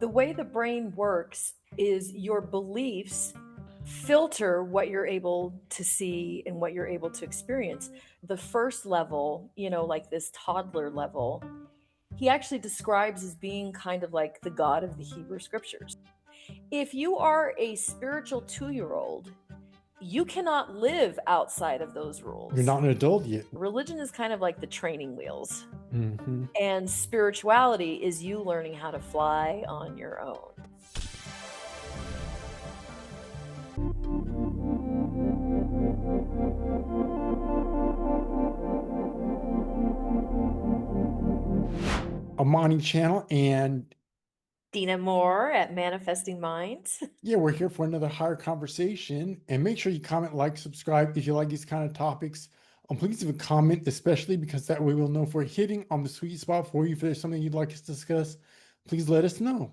The way the brain works is your beliefs filter what you're able to see and what you're able to experience. The first level, like this toddler level, he actually describes as being kind of like the God of the Hebrew scriptures. If you are a spiritual 2-year-old, you cannot live outside of those You're rules. not an adult yet. Religion is kind of like the training wheels, Hmm. and spirituality is you learning how to fly on your own. Amani channel, and Dina Moore at Manifesting Minds. yeah, we're here for another higher conversation. And make sure you comment, like, subscribe if you like these kind of topics. Please leave a comment, especially because that way we'll know if we're hitting on the sweet spot for you. If there's something you'd like us to discuss, please let us know.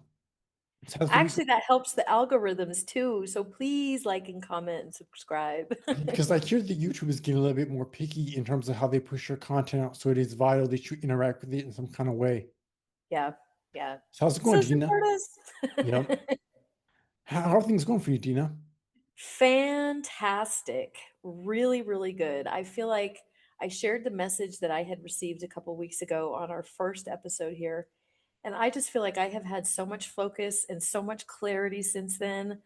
So how's the week? Actually, that helps the algorithms too. So please like and comment and subscribe. Because I hear that YouTube is getting a little bit more picky in terms of how they push your content out. So it is vital that you interact with it in some kind of way. Yeah, yeah. So how's it going, So Dina? support Yep. us. How are things going for you, Dina? Fantastic. Really, really good. I feel like I shared the message that I had received a couple weeks ago on our first episode here. And I just feel like I have had so much focus and so much clarity since then.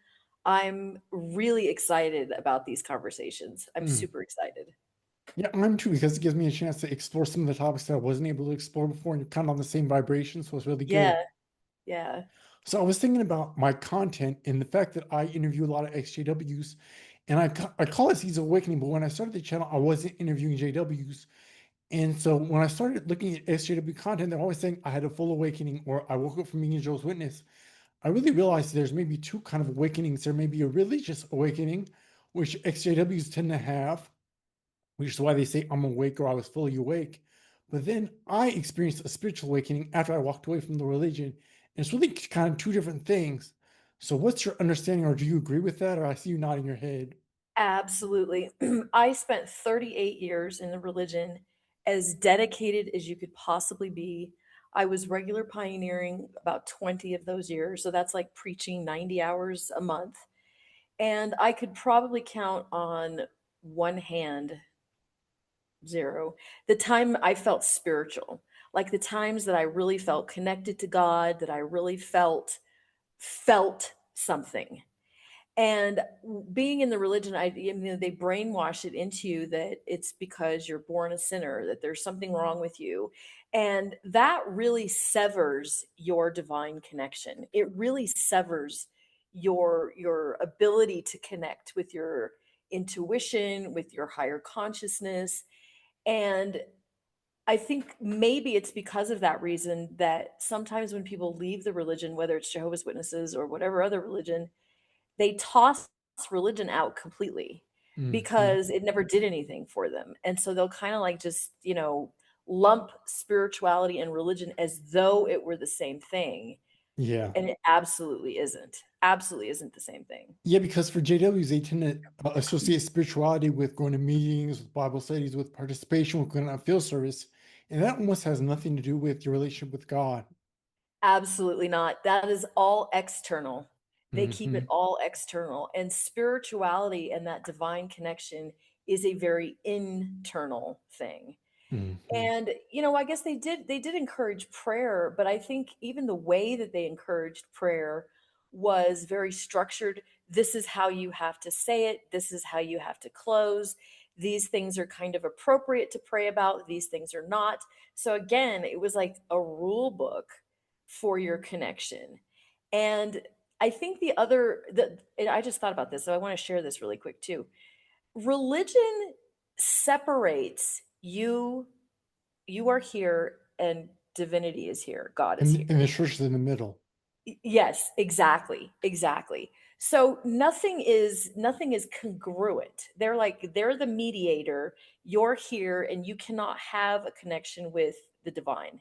I'm really excited about these conversations. I'm Hmm. super excited. Yeah, I'm too, because it gives me a chance to explore some of the topics that I wasn't able to explore before, and you're kind of on the same vibration, so it's really good. Yeah, yeah. So I was thinking about my content and the fact that I interview a lot of XJWs, and I call it Seeds of Awakening, but when I started the channel, I wasn't interviewing JWs. And so when I started looking at XJW content, they're always saying I had a full awakening or I woke up from being a Jehovah's Witness. I really realized there's maybe two kind of awakenings. There may be a religious awakening, which XJWs tend to have, which is why they say I'm awake or I was fully awake. But then I experienced a spiritual awakening after I walked away from the religion. And it's really kind of two different things. So, what's your understanding, or do you agree with that? Or I see you nodding your head. Absolutely. I spent 38 years in the religion, as dedicated as you could possibly be. I was regular pioneering about 20 of those years. So that's like preaching 90 hours a month. And I could probably count on one hand, zero, the time I felt spiritual, like the times that I really felt connected to God, that I really felt something. And being in the religion, they brainwash it into you that it's because you're born a sinner, that there's something wrong with you. And that really severs your divine connection. It really severs your ability to connect with your intuition, with your higher consciousness. And I think maybe it's because of that reason that sometimes when people leave the religion, whether it's Jehovah's Witnesses or whatever other religion, they toss religion out completely Mhm. because it never did anything for them. And so they'll kind of like just, lump spirituality and religion as though it were the same thing. Yeah. And it absolutely isn't. Absolutely isn't the same thing. Yeah, because for JWs, they tend to associate spirituality with going to meetings, with Bible studies, with participation, with going on field service. And that almost has nothing to do with your relationship with God. Absolutely not. That is all external. They keep it Hmm. all external. And spirituality and that divine connection is a very internal thing. Hmm. And, I guess they did encourage prayer, but I think even the way that they encouraged prayer was very structured. This is how you have to say it. This is how you have to close. These things are kind of appropriate to pray about. These things are not. So again, it was like a rule book for your connection. And I think and I just thought about this, so I want to share this really quick too. Religion separates you are here and divinity is here. God is And the here. church is in the middle. Yes, exactly. Exactly. So nothing is congruent. They're the mediator. You're here and you cannot have a connection with the divine.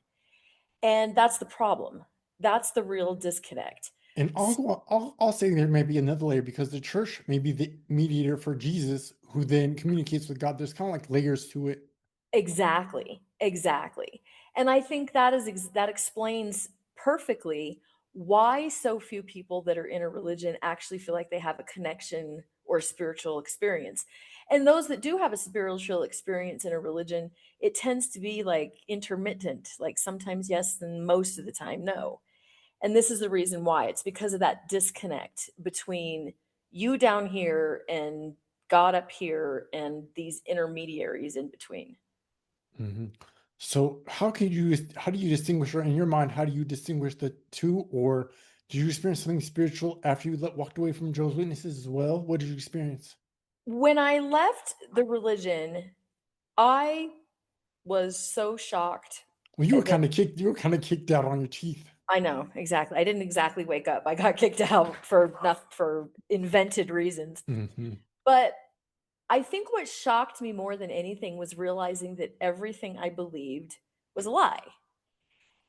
And that's the problem. That's the real disconnect. And S- I'll say there may be another layer because the church may be the mediator for Jesus, who then communicates with God. There's kind of like layers to it. Exactly. Exactly. And I think that explains perfectly why so few people that are in a religion actually feel like they have a connection or spiritual experience. And those that do have a spiritual experience in a religion, it tends to be like intermittent, like sometimes yes, and most of the time no. And this is the reason why. It's because of that disconnect between you down here and God up here and these intermediaries in between. Mhm. So how do you distinguish, or in your mind, how do you distinguish the two? Or did you experience something spiritual after you walked away from Jehovah's Witnesses as well? What did you experience? When I left the religion, I was so shocked Well, that you were kind of kicked out on your teeth. I know, exactly. I didn't exactly wake up. I got kicked out for not for invented reasons. Hmm. But I think what shocked me more than anything was realizing that everything I believed was a lie.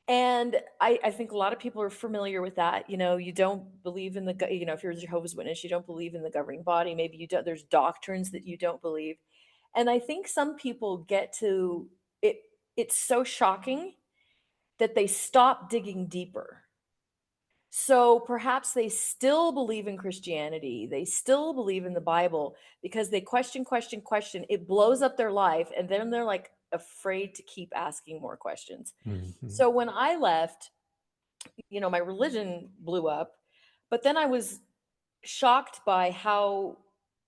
And I think a lot of people are familiar with that. You know, you don't believe in the, you know, if you're a Jehovah's Witness, you don't believe in the governing body. Maybe you don't, there's doctrines that you don't believe. And I think some people get to it, it's so shocking that they stop digging deeper. So perhaps they still believe in Christianity. They still believe in the Bible because they question, question, question. It blows up their life. And then they're like afraid to keep asking more questions. Hmm. So when I left, you know, my religion blew up, but then I was shocked by how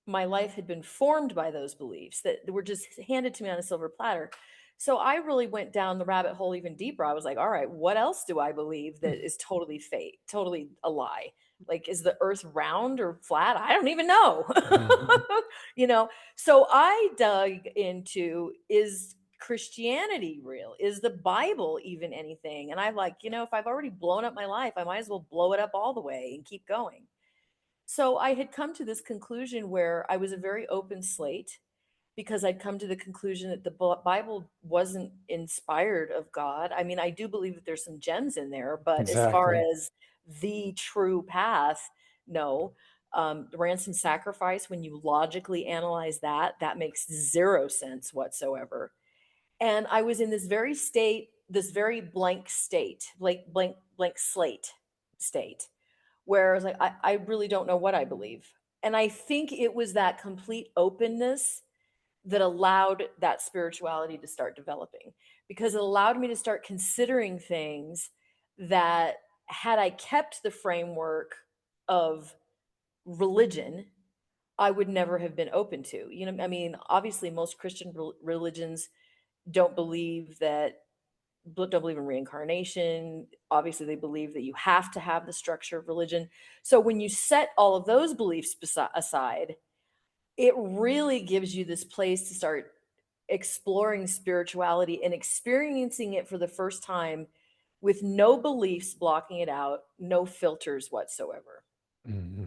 my life had been formed by those beliefs that were just handed to me on a silver platter. So I really went down the rabbit hole even deeper. I was like, all right, what else do I believe that is totally fake, totally a lie? Like, is the earth round or flat? I don't even know. Hmm. You know, so I dug into, is Christianity real? Is the Bible even anything? And I'm like, you know, if I've already blown up my life, I might as well blow it up all the way and keep going. So I had come to this conclusion where I was a very open slate because I'd come to the conclusion that the Bible wasn't inspired of God. I mean, I do believe that there's some gems in there, but as far Exactly. as the true path, no. The ransom sacrifice, when you logically analyze that, that makes zero sense whatsoever. And I was in this very state, this very blank state, blank slate state, where I was like, I really don't know what I believe. And I think it was that complete openness that allowed that spirituality to start developing because it allowed me to start considering things that, had I kept the framework of religion, I would never have been open to. You know, I mean, obviously, most Christian religions don't believe that don't believe in reincarnation. Obviously, they believe that you have to have the structure of religion. So when you set all of those beliefs aside, it really gives you this place to start exploring spirituality and experiencing it for the first time with no beliefs blocking it out, no filters whatsoever. Hmm.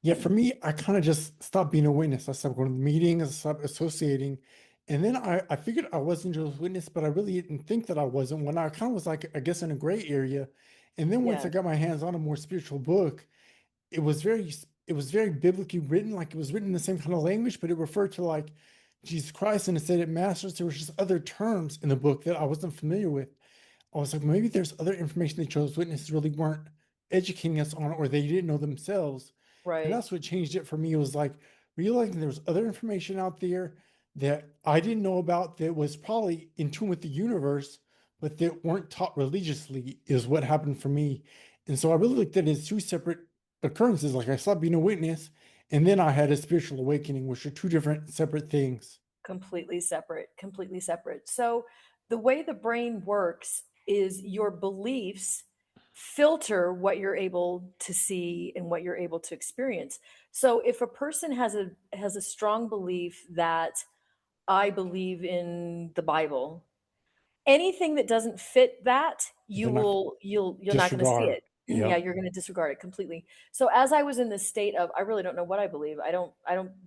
Yeah, for me, I kind of just stopped being a witness. I stopped going to the meetings, I stopped associating. And then I figured I wasn't Jehovah's Witness, but I really didn't think that I wasn't, when I kind of was like, I guess, in a gray area. And then once Yeah, I got my hands on a more spiritual book, it was very biblically written, like it was written in the same kind of language, but it referred to like Jesus Christ, and it said it masters. There was just other terms in the book that I wasn't familiar with. I was like, maybe there's other information that Jehovah's Witnesses really weren't educating us on, or they didn't know themselves. And right. that's what changed it for me. It was like realizing there was other information out there that I didn't know about that was probably in tune with the universe, but that weren't taught religiously, is what happened for me. And so I really looked at it as two separate occurrences. Like I stopped being a witness, and then I had a spiritual awakening, which are two different separate things. Completely separate, completely separate. So the way the brain works is your beliefs filter what you're able to see and what you're able to experience. So if a person has a strong belief that I believe in the Bible, anything that doesn't fit that, They're not you're not going to see disregard. it. Yeah, Yep. you're going to disregard it completely. So as I was in this state of I really don't know what I believe. I don't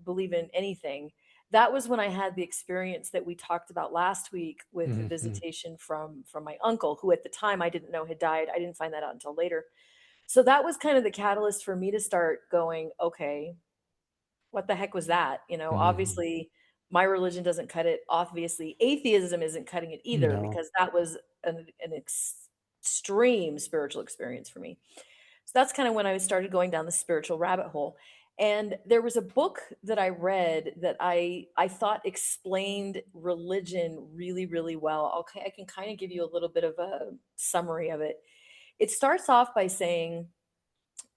believe in anything. That was when I had the experience that we talked about last week with the Hmm. visitation from my uncle, who at the time I didn't know had died. I didn't find that out until later. So that was kind of the catalyst for me to start going, okay, what the heck was that? You know, Hmm. obviously my religion doesn't cut it. Obviously, atheism isn't cutting it either No. because that was extreme spiritual experience for me. So that's kind of when I started going down the spiritual rabbit hole. And there was a book that I read that I thought explained religion really, really well. Okay, I can kind of give you a little bit of a summary of it. It starts off by saying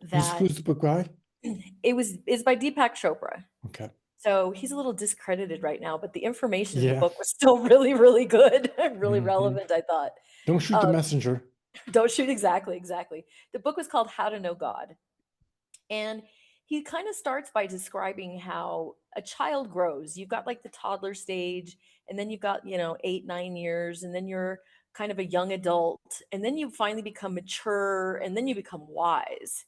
that Who's the book guy? is by Deepak Chopra. Okay. So he's a little discredited right now, but the information in the Yeah. book was still really, really good, really Hmm. relevant, I thought. Don't shoot the Um, messenger. don't shoot exactly, exactly. The book was called How to Know God. And he kind of starts by describing how a child grows. You've got like the toddler stage, and then you've got, 8, 9 years, and then you're kind of a young adult, and then you finally become mature, and then you become wise.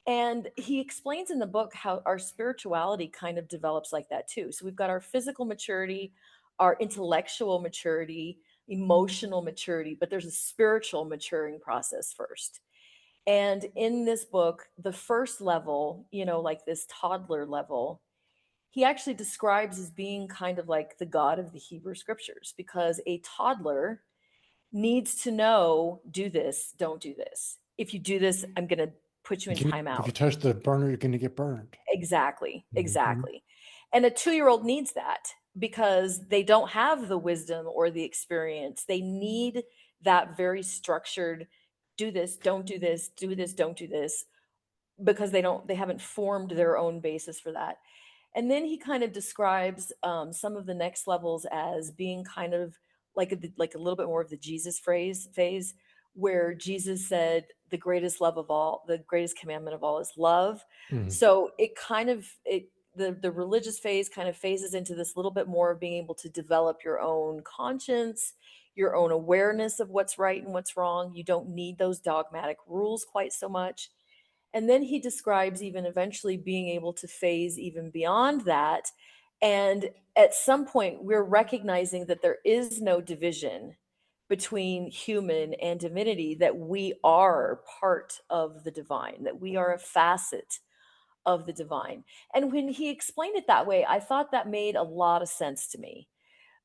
And he explains in the book how our spirituality kind of develops like that too. So we've got our physical maturity, our intellectual maturity, emotional maturity, but there's a spiritual maturing process first. And in this book, the first level, like this toddler level, he actually describes as being kind of like the God of the Hebrew scriptures because a toddler needs to know, do this, don't do this. If you do this, I'm going to put you in If you timeout. touch the burner, you're going to get burned. Exactly, Hmm. exactly. And a 2-year-old needs that because they don't have the wisdom or the experience. They need that very structured, do this, don't do this, do this, don't do this, because they haven't formed their own basis for that. And then he kind of describes some of the next levels as being kind of like a little bit more of the Jesus phrase phase, where Jesus said, "The greatest love of all, the greatest commandment of all, is love." Hmm. So it kind of it the religious phase kind of phases into this little bit more of being able to develop your own conscience, your own awareness of what's right and what's wrong. You don't need those dogmatic rules quite so much. And then he describes even eventually being able to phase even beyond that. And at some point, we're recognizing that there is no division between human and divinity, that we are part of the divine, that we are a facet of the divine. And when he explained it that way, I thought that made a lot of sense to me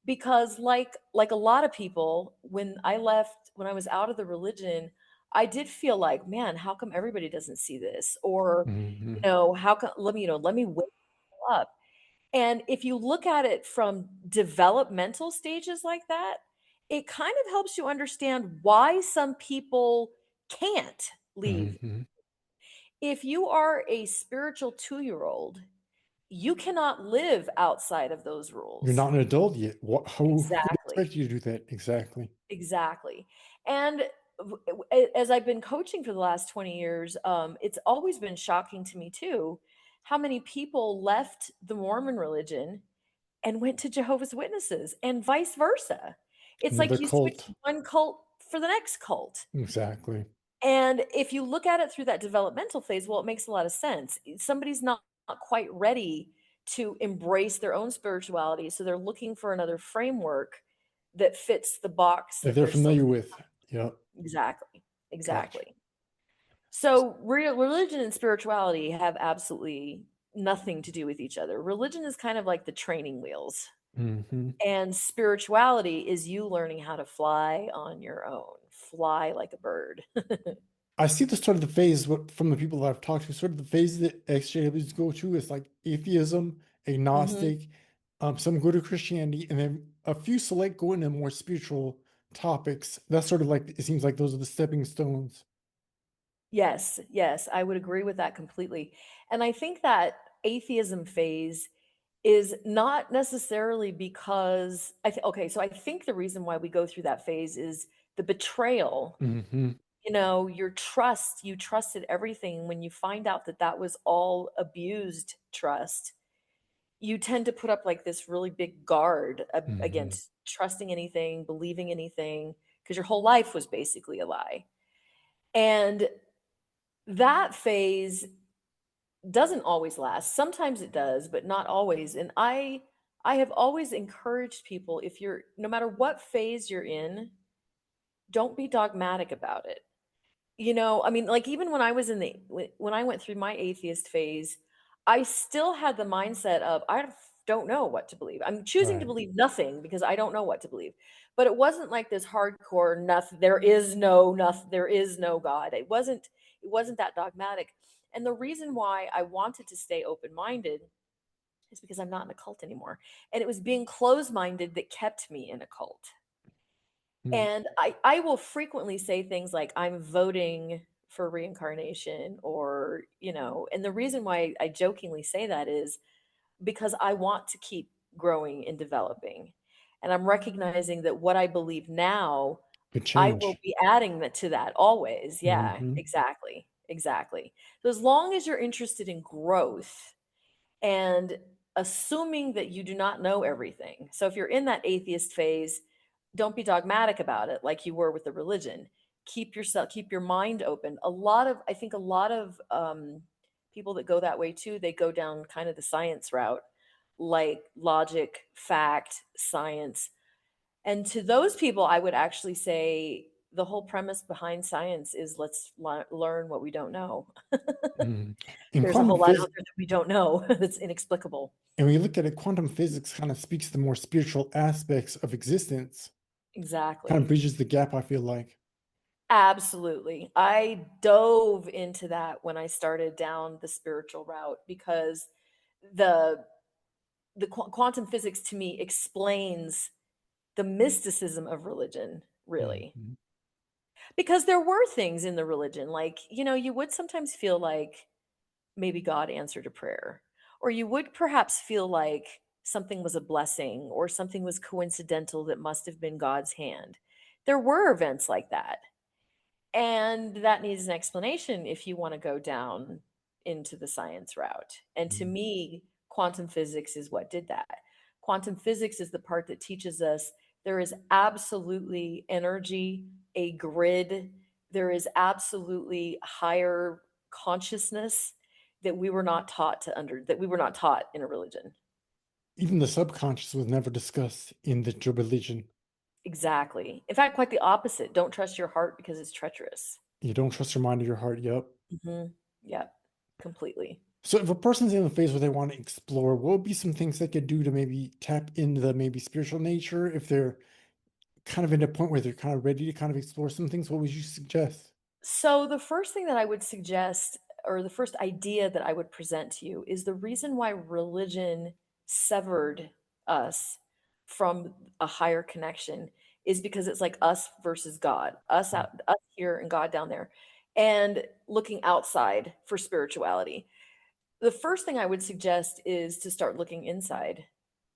because like a lot of people, when I was out of the religion, I did feel like, man, how come everybody doesn't see this? Or Hmm. how come, let me wake up. And if you look at it from developmental stages like that, it kind of helps you understand why some people can't leave. Hmm. If you are a spiritual 2-year-old, you cannot live outside of those You're rules. not an adult yet. Who Exactly. expects you to do that? Exactly. Exactly. And as I've been coaching for the last 20 years, it's always been shocking to me too how many people left the Mormon religion and went to Jehovah's Witnesses and vice versa. It's Another like you switch cult. one cult for the next cult. Exactly. And if you look at it through that developmental phase, well, it makes a lot of sense. Somebody's not quite ready to embrace their own spirituality, so they're looking for another framework that fits the box That that they're they're still familiar with. Yeah. exactly, Gotcha. exactly. So real religion and spirituality have absolutely nothing to do with each other. Religion is kind of like the training wheels, Hmm. and spirituality is you learning how to fly on your own, fly like a bird. I see the sort of the phase from the people that I've talked to, sort of the phase that XJWs go through is like atheism, Mhm. agnostic, some go to Christianity, and then a few select go into more spiritual topics. That's sort of like it seems like those are the stepping stones. Yes, yes, I would agree with that completely. And I think that atheism phase is not necessarily because okay, so I think the reason why we go through that phase is the betrayal. Hmm. You trusted everything. When you find out that that was all abused trust, you tend to put up like this really big guard Hmm. against trusting anything, believing anything, because your whole life was basically a lie. And that phase doesn't always last. Sometimes it does, but not always. And I have always encouraged people, if you're no matter what phase you're in, don't be dogmatic about it. I mean, like even when I was when I went through my atheist phase, I still had the mindset of don't know what to believe. I'm choosing to Right. believe nothing because I don't know what to believe. But it wasn't like this hardcore nothing. There is no nothing. There is no God. It wasn't that dogmatic. And the reason why I wanted to stay open minded is because I'm not in a cult anymore. And it was being closed minded that kept me in a cult. Mm. And I will frequently say things like, I'm voting for reincarnation, or, and the reason why I jokingly say that is because I want to keep growing and developing. And I'm recognizing that what I believe now, Could I will change. be adding that to that always. Yeah, Hmm. exactly. Exactly. So as long as you're interested in growth, and assuming that you do not know everything. So if you're in that atheist phase, don't be dogmatic about it like you were with the religion. Keep your mind open. I think a lot of people that go that way too, they go down kind of the science route, like logic, fact, science. And to those people, I would actually say the whole premise behind science is let's learn what we don't know. Mm. In There's a quantum whole lot out physics, there that we don't know that's inexplicable. and when you look at it, quantum physics kind of speaks to the more spiritual aspects of existence, kind of Exactly. bridges the gap, I feel like. Absolutely. I dove into that when I started down the spiritual route because the quantum physics to me explains the mysticism of religion, really. Mhm. Because there were things in the religion like, you would sometimes feel like maybe God answered a prayer, or you would perhaps feel like something was a blessing or something was coincidental that must have been God's hand. There were events like that. And that needs an explanation if you want to go down into the science route. And to Mhm. me, quantum physics is what did that. Quantum physics is the part that teaches us there is absolutely energy, a grid, there is absolutely higher consciousness that we were not taught in a religion. Even the subconscious was never discussed in the religion. Exactly. In fact, quite the opposite. Don't trust your heart because it's treacherous. You don't trust your mind or your heart. Yep. Mhm. Yeah, completely. So if a person's in a phase where they want to explore, what would be some things they could do to maybe tap into the maybe spiritual nature if they're kind of in a point where they're kind of ready to kind of explore some things? What would you suggest? So, the first thing that I would suggest, or the first idea that I would present to you, is the reason why religion severed us from a higher connection is because it's like us versus God, us here and God down there, and looking outside for spirituality. The first thing I would suggest is to start looking inside,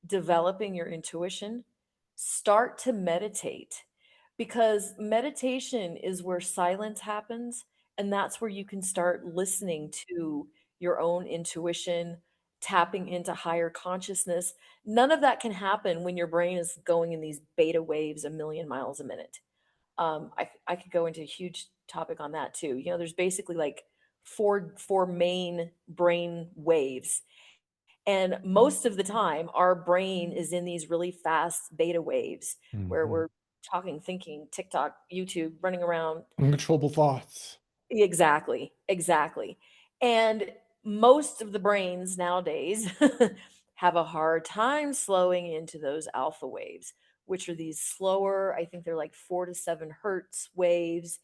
developing your intuition, start to meditate, because meditation is where silence happens. And that's where you can start listening to your own intuition, tapping into higher consciousness. None of that can happen when your brain is going in these beta waves a million miles a minute. I could go into a huge topic on that too. There's basically like four main brain waves, and most of the time, our brain is in these really fast beta waves where Hmm. we're talking, thinking, TikTok, YouTube, running around. Uncontrollable thoughts. Exactly, exactly. And most of the brains nowadays have a hard time slowing into those alpha waves, which are these slower, I think they're like 4 to 7 hertz waves.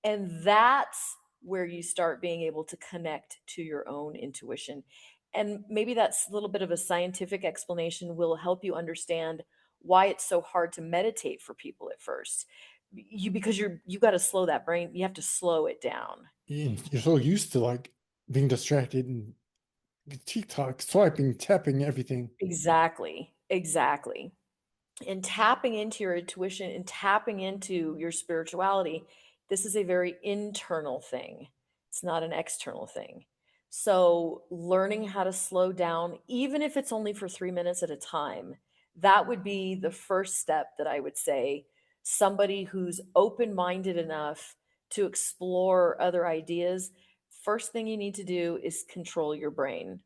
And that's where you start being able to connect to your own intuition. And maybe that's a little bit of a scientific explanation will help you understand why it's so hard to meditate for people at first. Because you got to slow that brain, you have to slow it down. You're so used to like being distracted and TikTok, swiping, tapping, everything. Exactly. Exactly. And tapping into your intuition and tapping into your spirituality, this is a very internal thing. It's not an external thing. So, learning how to slow down, even if it's only for 3 minutes at a time, that would be the first step that I would say somebody who's open minded enough to explore other ideas. First thing you need to do is control your brain.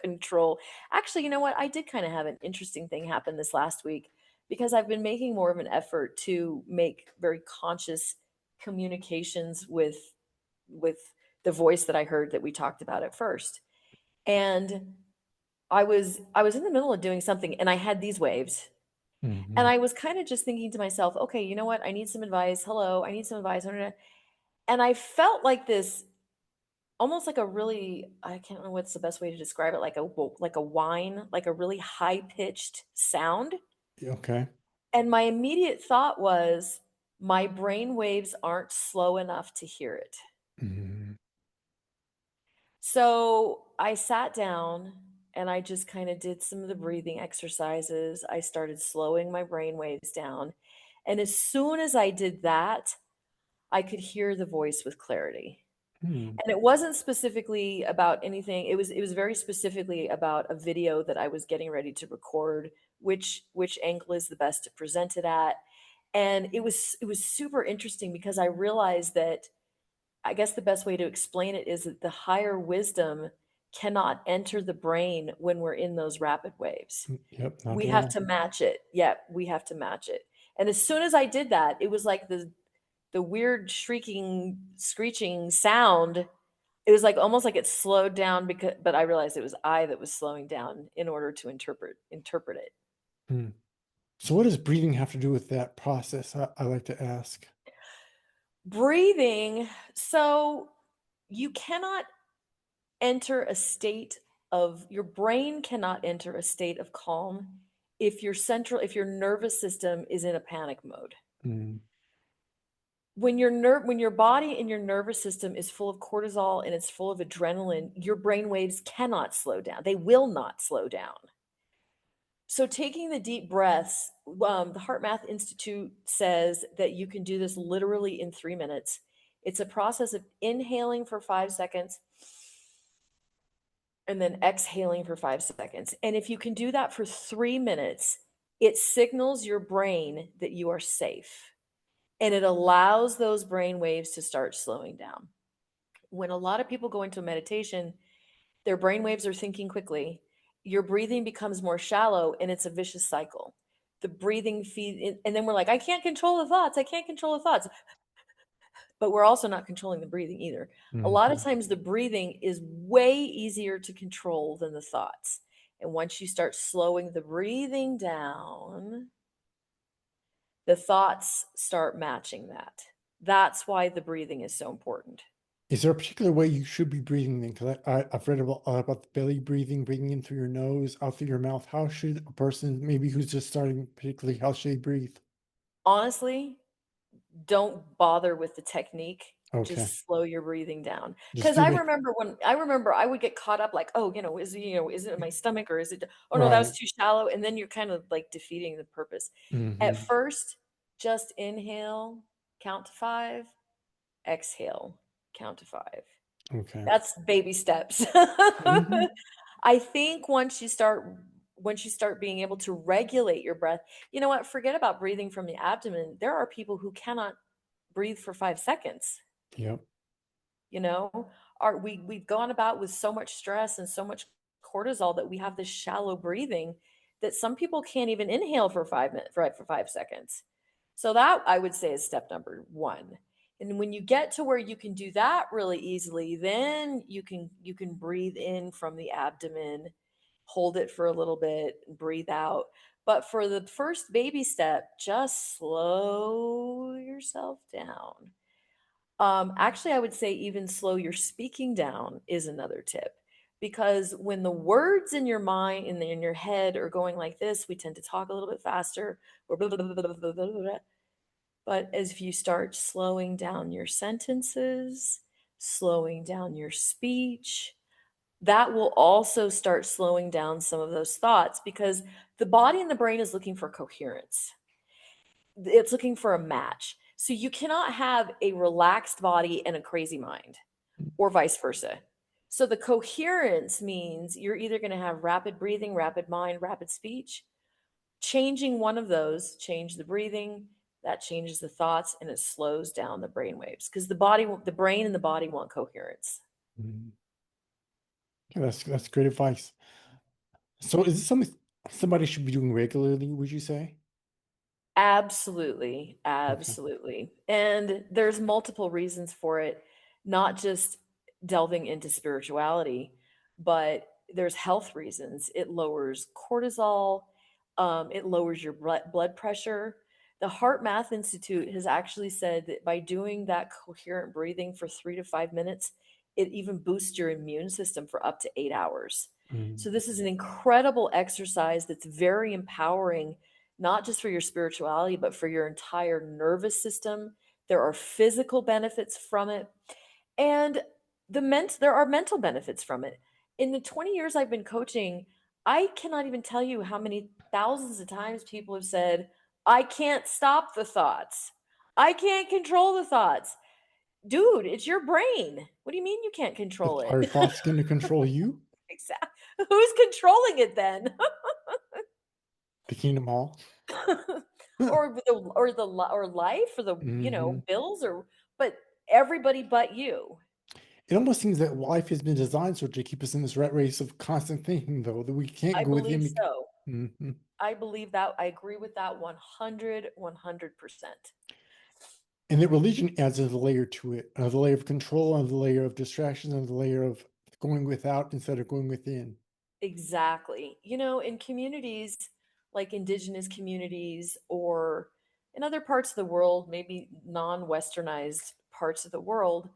Control. Actually, you know what? I did kind of have an interesting thing happen this last week because I've been making more of an effort to make very conscious communications with the voice that I heard that we talked about at first. And I was in the middle of doing something and I had these waves. And Mhm. I was kind of just thinking to myself, okay, you know what? I need some advice. Hello, I need some advice. And I felt like this almost like a really, I can't know what's the best way to describe it, like a whine, like a really high pitched sound. Yeah, okay. And my immediate thought was, my brain waves aren't slow enough to hear it. Mhm. So I sat down and I just kind of did some of the breathing exercises. I started slowing my brain waves down. And as soon as I did that, I could hear the voice with clarity. Hmm. And it wasn't specifically about anything. It was very specifically about a video that I was getting ready to record, which angle is the best to present it at. And it was super interesting because I realized that, I guess the best way to explain it is that the higher wisdom cannot enter the brain when we're in those rapid waves. Yep, not We at have all. to match it. Yeah, we have to match it. And as soon as I did that, it was like the weird shrieking, screeching sound. It was like almost like it slowed down, because but I realized it was I that was slowing down in order to interpret it. Hmm. So what does breathing have to do with that process? I like to ask. Breathing, so you cannot enter a state of your brain cannot enter a state of calm if your nervous system is in a panic mode. Mm, When your body and your nervous system is full of cortisol and it's full of adrenaline, your brain waves cannot slow down. They will not slow down. So taking the deep breaths, the HeartMath Institute says that you can do this literally in 3 minutes. It's a process of inhaling for 5 seconds and then exhaling for 5 seconds. And if you can do that for 3 minutes, it signals your brain that you are safe, and it allows those brain waves to start slowing down. When a lot of people go into a meditation, their brain waves are thinking quickly. Your breathing becomes more shallow, and it's a vicious cycle. The breathing feed, and then we're like, I can't control the thoughts. I can't control the thoughts. But we're also not controlling the breathing either. A lot of mhm. times the breathing is way easier to control than the thoughts. And once you start slowing the breathing down, the thoughts start matching that. That's why the breathing is so important. Is there a particular way you should be breathing then? Because I've read about the belly breathing, breathing in through your nose, out through your mouth. How should a person, maybe who's just starting, particularly, how should they breathe? Honestly, don't bother with the technique. Okay. Just slow your breathing down. Just Because do I it. remember when I remember I would get caught up like, oh, is it in my stomach, or is it, oh no, that was Right. too shallow. And then you're kind of like defeating the purpose. At Hmm. first, just inhale, count to five, exhale, count to five. Okay. That's baby steps. Hmm. I think once you start being able to regulate your breath, you know what? Forget about breathing from the abdomen. There are people who cannot breathe for 5 seconds. Yep. You know, we've gone about with so much stress and so much cortisol that we have this shallow breathing that some people can't even inhale for 5 minutes, for 5 seconds. So that, I would say, is step number one. And when you get to where you can do that really easily, then you can breathe in from the abdomen, hold it for a little bit, and breathe out. But for the first baby step, just slow yourself down. Actually, I would say even slow your speaking down is another tip, because when the words in your mind in your head are going like this, we tend to talk a little bit faster, or blah, blah, blah, blah, blah, blah, blah. But as if you start slowing down your sentences, slowing down your speech, that will also start slowing down some of those thoughts, because the body and the brain is looking for coherence. It's looking for a match. So you cannot have a relaxed body and a crazy mind, or vice versa. So the coherence means you're either going to have rapid breathing, rapid mind, rapid speech. Changing one of those, change the breathing, that changes the thoughts, and it slows down the brain waves, because the brain and the body want coherence. Mhm. Yeah, that's great advice. So is this something somebody should be doing regularly, would you say? Absolutely, Okay. absolutely. And there's multiple reasons for it, not just delving into spirituality, but there's health reasons. It lowers cortisol, it lowers your blood pressure. The HeartMath Institute has actually said that by doing that coherent breathing for 3 to 5 minutes, it even boosts your immune system for up to 8 hours. Mm. So, this is an incredible exercise that's very empowering, not just for your spirituality, but for your entire nervous system. There are physical benefits from it. And there are mental benefits from it. In the 20 years I've been coaching, I cannot even tell you how many thousands of times people have said, "I can't stop the thoughts. I can't control the thoughts." Dude, it's your brain. What do you mean you can't control it? Are thoughts going to control you? Exactly. Who's controlling it then? The Kingdom Hall? or life or the, Hmm. bills, or but everybody but you. It almost seems that life has been designed so to keep us in this rat race of constant thinking, though, that we can't I go believe within. so. Hmm. I believe that. I agree with that 100%. And that religion adds another layer to it, another layer of control, another layer of distraction, another layer of going without instead of going within. Exactly. In communities like indigenous communities or in other parts of the world, maybe non-westernized parts of the world,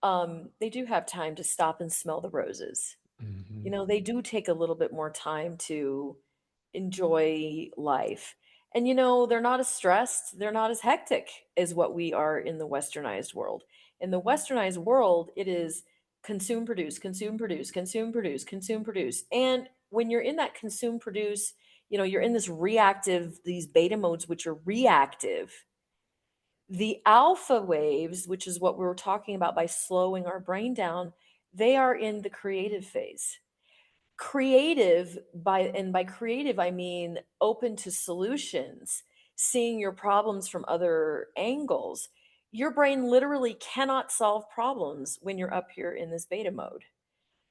they do have time to stop and smell the roses. Hmm. They do take a little bit more time to enjoy life. And they're not as stressed, they're not as hectic as what we are in the westernized world. In the westernized world, it is consume, produce, consume, produce, consume, produce, consume, produce. And when you're in that consume, produce, you're in this reactive, these beta modes, which are reactive. The alpha waves, which is what we were talking about by slowing our brain down, they are in the creative phase. By creative I mean open to solutions, seeing your problems from other angles. Your brain literally cannot solve problems when you're up here in this beta mode.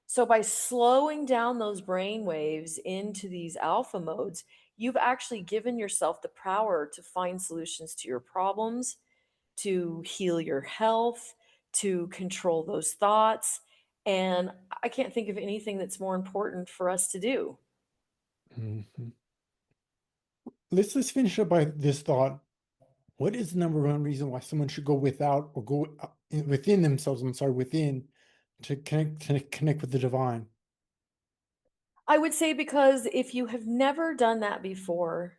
So by slowing down those brain waves into these alpha modes, you've actually given yourself the power to find solutions to your problems, to heal your health, to control those thoughts. And I can't think of anything that's more important for us to do. Hmm. Let's finish up by this thought. What is the number one reason why someone should go without or go within themselves? I'm sorry, within to connect with the divine. I would say because if you have never done that before,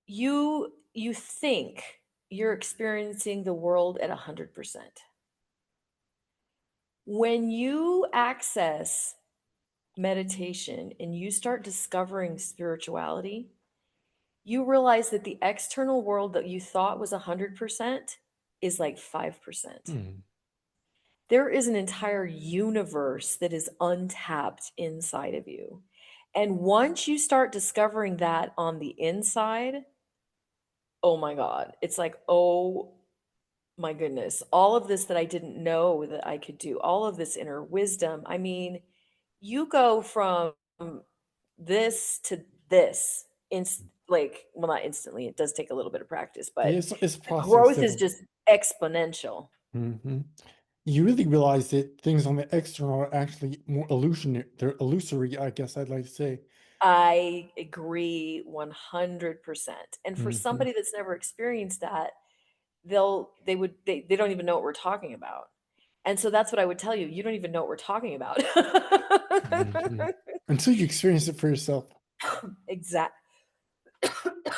you think you're experiencing the world at 100%. When you access meditation and you start discovering spirituality, you realize that the external world that you thought was 100% is like 5%. Mm. There is an entire universe that is untapped inside of you. And once you start discovering that on the inside, oh my God, it's like, oh my goodness, all of this that I didn't know that I could do, all of this inner wisdom. I mean, you go from this to this, like, well, not instantly, it does take a little bit of practice, but It's a the process growth is though. just exponential. Hmm. You really realize that things on the external are actually more illusionary. They're illusory, I guess I'd like to say. I agree 100%. And for Hmm. somebody that's never experienced that, they don't even know what we're talking about. And so that's what I would tell you. You don't even know what we're talking about. Hmm. Until you experience it for yourself. Exact.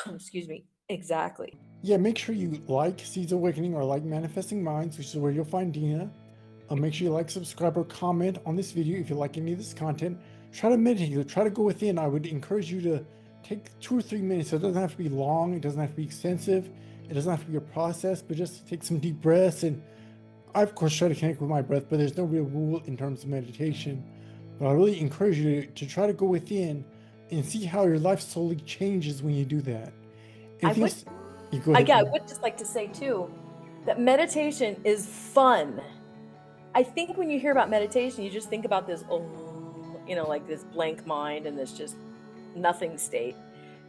Excuse me. Exactly. Yeah, make sure you like Seeds Awakening or like Manifesting Minds, which is where you'll find Dina. Make sure you like, subscribe, or comment on this video if you like any of this content. Try to meditate, try to go within. I would encourage you to take 2 or 3 minutes. It doesn't have to be long, it doesn't have to be extensive, it doesn't have to be a process, but just take some deep breaths. And I, of course, try to connect with my breath, but there's no real rule in terms of meditation. But I really encourage you to try to go within and see how your life slowly changes when you do that. I Anything would, else? You go ahead. I would just like to say too that meditation is fun. I think when you hear about meditation, you just think about this, oh, like this blank mind and this just nothing state.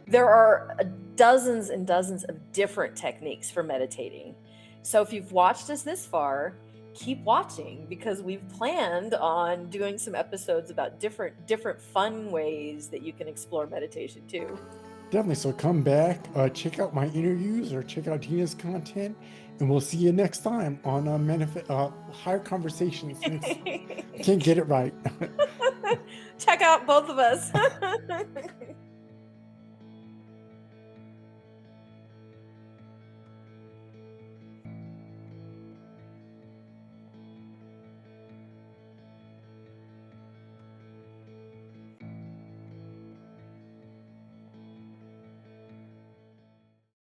There are dozens and dozens of different techniques for meditating. So if you've watched us this far, keep watching because we've planned on doing some episodes about different fun ways that you can explore meditation too. Definitely. So come back, check out my interviews or check out Tina's content, and we'll see you next time on Higher Conversations. Thanks. I can't get it right. Check out both of us.